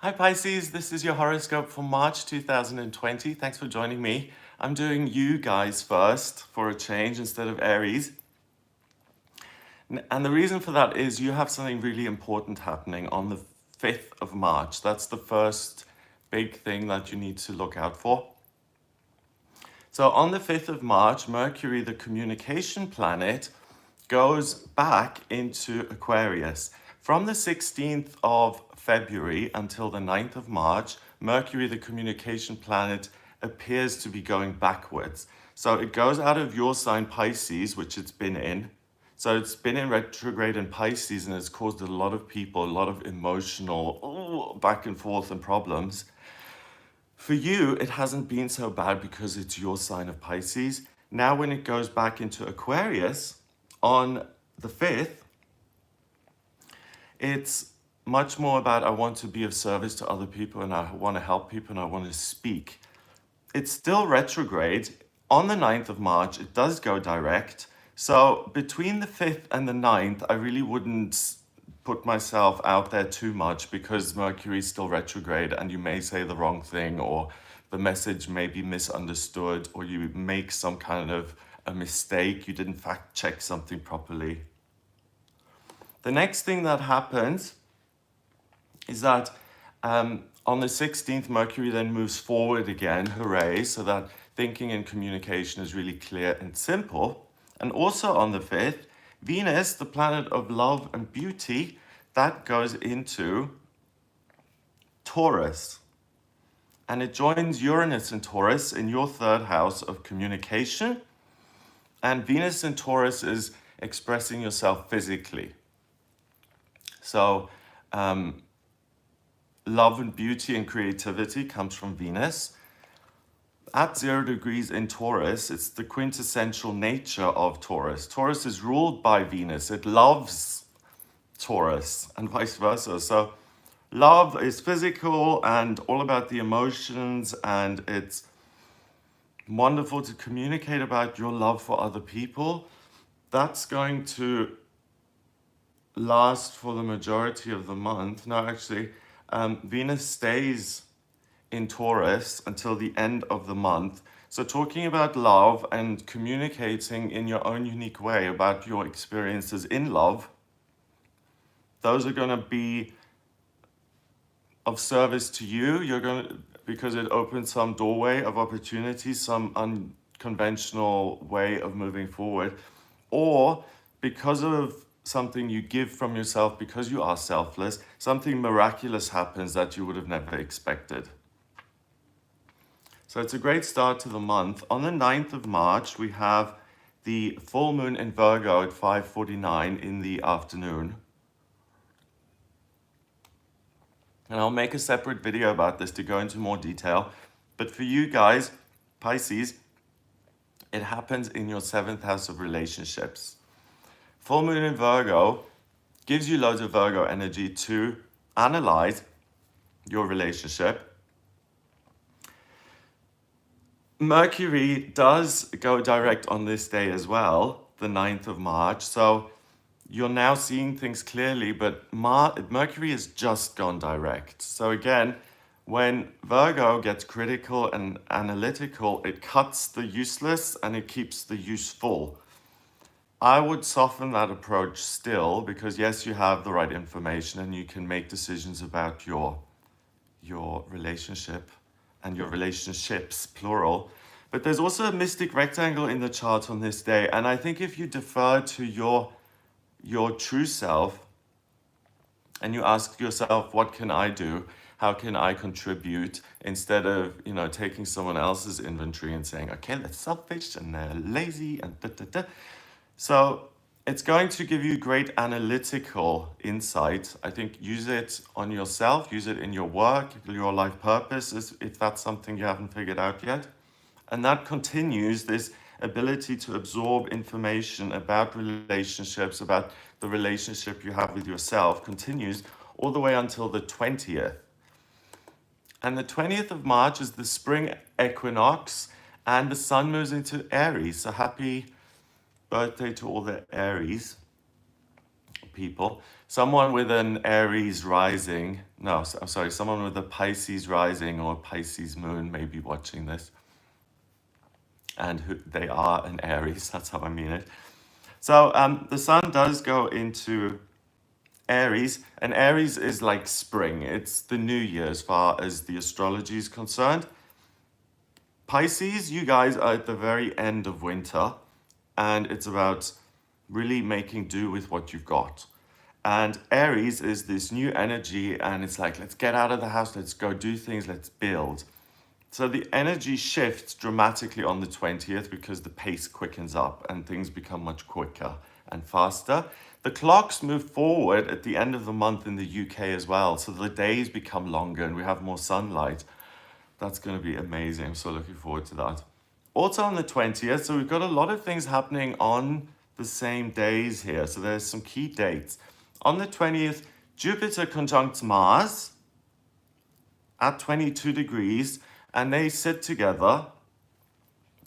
Hi Pisces, this is your horoscope for March 2020. Thanks for joining me. I'm doing you guys first for a change instead of Aries. And the reason for that is you have something really important happening on the 5th of March. That's the first big thing that you need to look out for. So on the 5th of March, Mercury, the communication planet, goes back into Aquarius. From the 16th of February until the 9th of March, Mercury, the communication planet, appears to be going backwards. So it goes out of your sign Pisces, which it's been in. So it's been in retrograde in Pisces and it's caused a lot of people, a lot of emotional back and forth and problems. For you, it hasn't been so bad because it's your sign of Pisces. Now when it goes back into Aquarius on the 5th, it's much more about I want to be of service to other people and I want to help people and I want to speak. It's still retrograde. On the 9th of March, it does go direct. So between the 5th and the 9th, I really wouldn't put myself out there too much because Mercury is still retrograde and you may say the wrong thing or the message may be misunderstood or you make some kind of a mistake. You didn't fact check something properly. The next thing that happens is that on the 16th, Mercury then moves forward again, hooray, so that thinking and communication is really clear and simple. And also on the 5th, Venus, the planet of love and beauty, that goes into Taurus. And it joins Uranus and Taurus in your third house of communication. And Venus in Taurus is expressing yourself physically. So love and beauty and creativity comes from Venus. At 0 degrees in Taurus, it's the quintessential nature of Taurus. Taurus is ruled by Venus. It loves Taurus and vice versa. So love is physical and all about the emotions, and it's wonderful to communicate about your love for other people. That's going to last for the majority of the month. No, actually, Venus stays in Taurus until the end of the month. So talking about love and communicating in your own unique way about your experiences in love, those are going to be of service to you. You're going to, because it opens some doorway of opportunity, some unconventional way of moving forward, or because of something you give from yourself, because you are selfless, something miraculous happens that you would have never expected. So it's a great start to the month. On the 9th of March, we have the full moon in Virgo at 5:49 in the afternoon. And I'll make a separate video about this to go into more detail. But for you guys, Pisces, it happens in your 7th house of relationships. Full moon in Virgo gives you loads of Virgo energy to analyze your relationship. Mercury does go direct on this day as well, the 9th of March. So you're now seeing things clearly, but Mercury has just gone direct. So again, when Virgo gets critical and analytical, it cuts the useless and it keeps the useful. I would soften that approach still because yes, you have the right information and you can make decisions about your relationship and your relationships, plural. But there's also a mystic rectangle in the chart on this day. And I think if you defer to your true self and you ask yourself, what can I do? How can I contribute? Instead of, taking someone else's inventory and saying, okay, they're selfish and they're lazy and da, da, da. So it's going to give you great analytical insight. I think use it on yourself, use it in your work, your life purpose, if that's something you haven't figured out yet. And that continues this ability to absorb information about relationships, about the relationship you have with yourself, continues all the way until the 20th. And the 20th of March is the spring equinox, and the sun moves into Aries. So happy birthday to all the Aries people. Someone with an Aries rising, no, I'm sorry, someone with a Pisces rising or Pisces moon may be watching this. And they are an Aries, that's how I mean it. So the sun does go into Aries, and Aries is like spring. It's the new year as far as the astrology is concerned. Pisces, you guys are at the very end of winter, and it's about really making do with what you've got. And Aries is this new energy, and it's like, let's get out of the house, let's go do things, let's build. So the energy shifts dramatically on the 20th because the pace quickens up and things become much quicker and faster. The clocks move forward at the end of the month in the UK as well. So the days become longer and we have more sunlight. That's going to be amazing. I'm so looking forward to that. Also on the 20th, so we've got a lot of things happening on the same days here. So there's some key dates. On the 20th, Jupiter conjuncts Mars at 22 degrees, and they sit together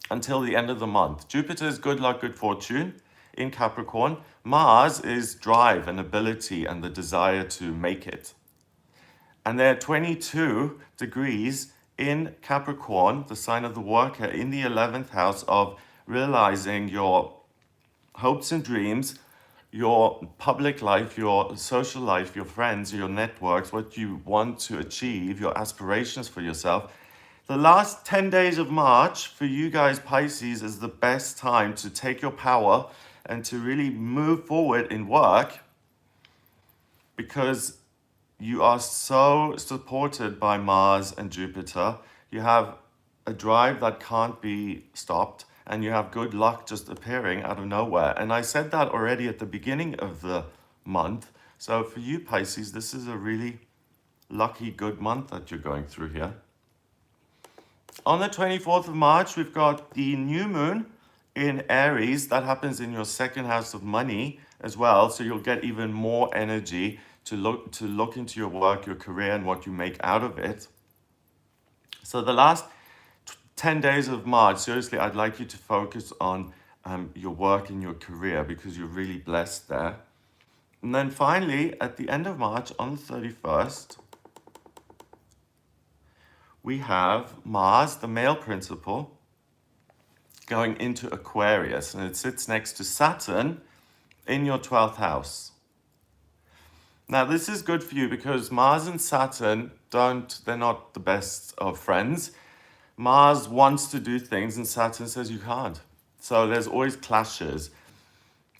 until the end of the month. Jupiter is good luck, good fortune in Capricorn. Mars is drive and ability and the desire to make it. And they're 22 degrees in Capricorn, the sign of the worker, in the 11th house of realizing your hopes and dreams, your public life, your social life, your friends, your networks, what you want to achieve, your aspirations for yourself. The last 10 days of March for you guys, Pisces, is the best time to take your power and to really move forward in work, because you are so supported by Mars and Jupiter. You have a drive that can't be stopped, and you have good luck just appearing out of nowhere. And I said that already at the beginning of the month. So for you, Pisces, this is a really lucky, good month that you're going through here. On the 24th of March, we've got the new moon in Aries. That happens in your second house of money as well. So you'll get even more energy to look into your work, your career, and what you make out of it. So the last 10 days of March, seriously, I'd like you to focus on your work and your career, because you're really blessed there. And then finally, at the end of March, on the 31st, we have Mars, the male principle, going into Aquarius, and it sits next to Saturn in your 12th house. Now, this is good for you because Mars and Saturn they're not the best of friends. Mars wants to do things and Saturn says you can't. So there's always clashes.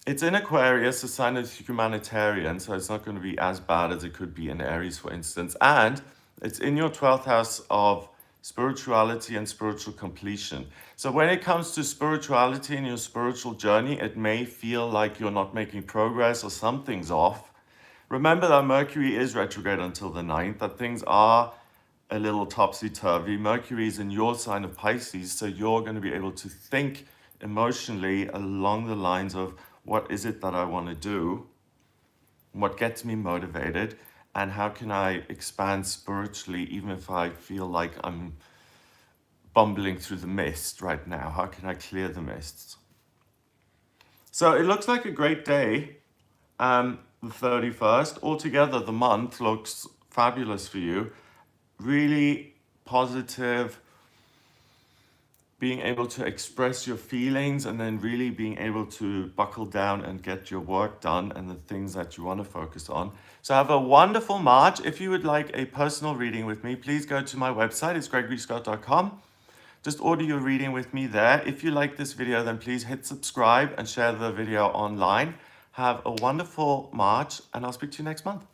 It's in Aquarius, a sign of humanitarian, so it's not going to be as bad as it could be in Aries, for instance. And it's in your 12th house of spirituality and spiritual completion. So when it comes to spirituality and your spiritual journey, it may feel like you're not making progress or something's off. Remember that Mercury is retrograde until the 9th, that things are a little topsy-turvy. Mercury is in your sign of Pisces, so you're going to be able to think emotionally along the lines of, what is it that I want to do? What gets me motivated? And how can I expand spiritually even if I feel like I'm bumbling through the mist right now? How can I clear the mists? So it looks like a great day, the 31st. Altogether, the month looks fabulous for you. Really positive, being able to express your feelings and then really being able to buckle down and get your work done and the things that you want to focus on. So have a wonderful March. If you would like a personal reading with me, please go to my website. It's gregoryscott.com. Just order your reading with me there. If you like this video, then please hit subscribe and share the video online. Have a wonderful March, and I'll speak to you next month.